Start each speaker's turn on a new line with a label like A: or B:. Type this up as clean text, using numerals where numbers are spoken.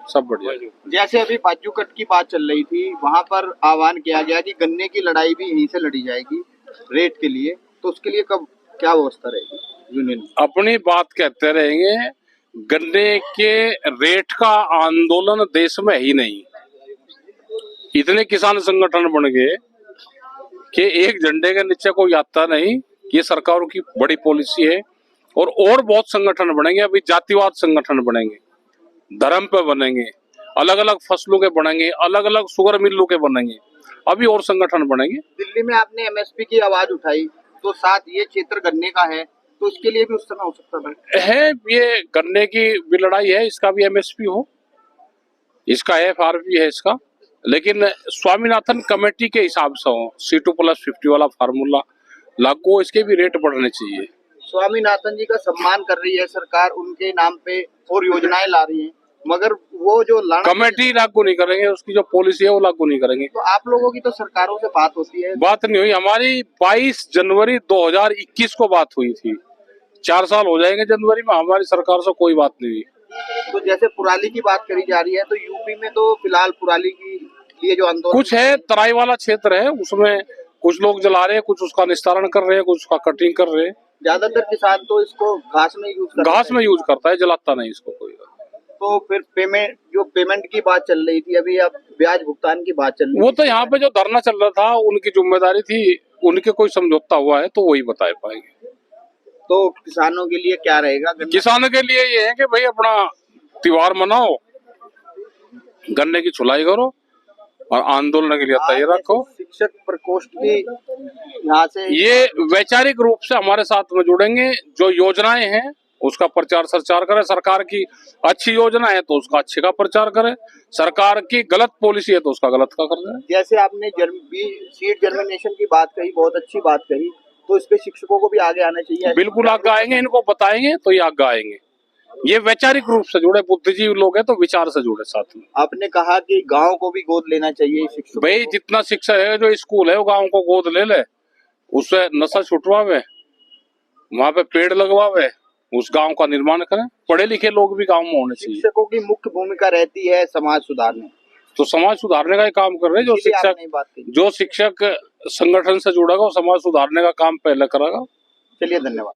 A: सब बढ़िया।
B: जैसे अभी बाजू कट की बात चल रही थी, वहां पर आह्वान किया गया कि गन्ने की लड़ाई भी यहीं से लड़ी जाएगी रेट के लिए, तो उसके लिए कब क्या व्यवस्था रहेगी यूनियन?
A: अपनी बात कहते रहेंगे। गन्ने के रेट का आंदोलन देश में ही नहीं, इतने किसान संगठन बन गए कि एक झंडे के नीचे कोई आता नहीं। ये सरकारों की बड़ी पॉलिसी है। और बहुत संगठन बनेंगे। अभी जातिवाद संगठन बनेंगे, धर्म पे बनेंगे, अलग अलग फसलों के बनेंगे, अलग अलग शुगर मिलों के बनेंगे, अभी और संगठन बनेंगे।
B: दिल्ली में आपने एमएसपी की आवाज उठाई, तो साथ ये क्षेत्र गन्ने का है, तो उसके लिए भी उस समय हो सकता था।
A: है ये गन्ने की भी लड़ाई है, इसका भी एमएसपी हो, इसका एफआरपी है इसका, लेकिन स्वामीनाथन कमेटी के हिसाब से हो, C2+50 वाला फार्मूला लागू, इसके भी रेट बढ़ने चाहिए।
B: स्वामीनाथन जी का सम्मान कर रही है सरकार, उनके नाम पे और योजनाएं ला रही है, मगर वो जो
A: कमेटी लागू नहीं करेंगे, उसकी जो पॉलिसी है वो लागू नहीं करेंगे।
B: तो आप लोगों की तो सरकारों से बात होती है?
A: बात नहीं हुई हमारी। 22 जनवरी 2021 को बात हुई थी, 4 साल हो जाएंगे जनवरी में, हमारी सरकार से कोई बात नहीं हुई।
B: तो जैसे पुराली की बात करी जा रही है, तो यूपी में तो फिलहाल पुराली की लिए जो आंदोलन
A: कुछ है, तराई वाला क्षेत्र है, उसमें कुछ लोग जला रहे हैं, कुछ उसका निस्तारण कर रहे हैं, कुछ उसका कटिंग कर रहे हैं।
B: ज्यादातर किसान तो इसको घास में यूज करता है।
A: घास में यूज करता है, जलाता नहीं इसको कोई।
B: तो फिर पेमेंट की बात चल रही थी अभी, अब ब्याज भुगतान की बात चल रही
A: वो
B: थी।
A: तो यहाँ पे जो धरना चल रहा था उनकी जिम्मेदारी थी, उनके कोई समझौता हुआ है तो वही बता पाएंगे।
B: तो किसानों के लिए क्या रहेगा?
A: किसानों के लिए ये है कि भाई अपना त्योहार मनाओ, गन्ने की छुलाई करो और आंदोलन के लिए तैयार रखो।
B: शिक्षक प्रकोष्ठ की यहाँ से
A: ये वैचारिक रूप से हमारे साथ में जुड़ेंगे, जो योजनाएं हैं उसका प्रचार प्रचार करें। सरकार की अच्छी योजना है तो उसका अच्छे का प्रचार करें, सरकार की गलत पॉलिसी है तो उसका गलत का कर दें।
B: जैसे आपने सीड जर्मिनेशन की बात कही, बहुत अच्छी बात कही, तो इस पे शिक्षकों को भी आगे आना चाहिए।
A: बिल्कुल आगे आएंगे, इनको बताएंगे तो ये आगे आएंगे। ये वैचारिक रूप से जुड़े बुद्धिजीवी लोग हैं तो विचार से जुड़े साथ में।
B: आपने कहा कि गांव को भी गोद लेना चाहिए शिक्षकों
A: भाई
B: को।
A: जितना शिक्षा है, जो स्कूल है वो गाँव को गोद ले ले, उससे नशा छुटवावे, वहाँ पे पेड़ लगवावे, उस गांव का निर्माण करें। पढ़े लिखे लोग भी गांव में होने चाहिए।
B: शिक्षकों की मुख्य भूमिका रहती है समाज सुधारने,
A: तो समाज सुधारने का ही काम कर रहे हैं। जो शिक्षक संगठन से जुड़ेगा वो समाज सुधारने का काम पहले करेगा।
B: चलिए, धन्यवाद।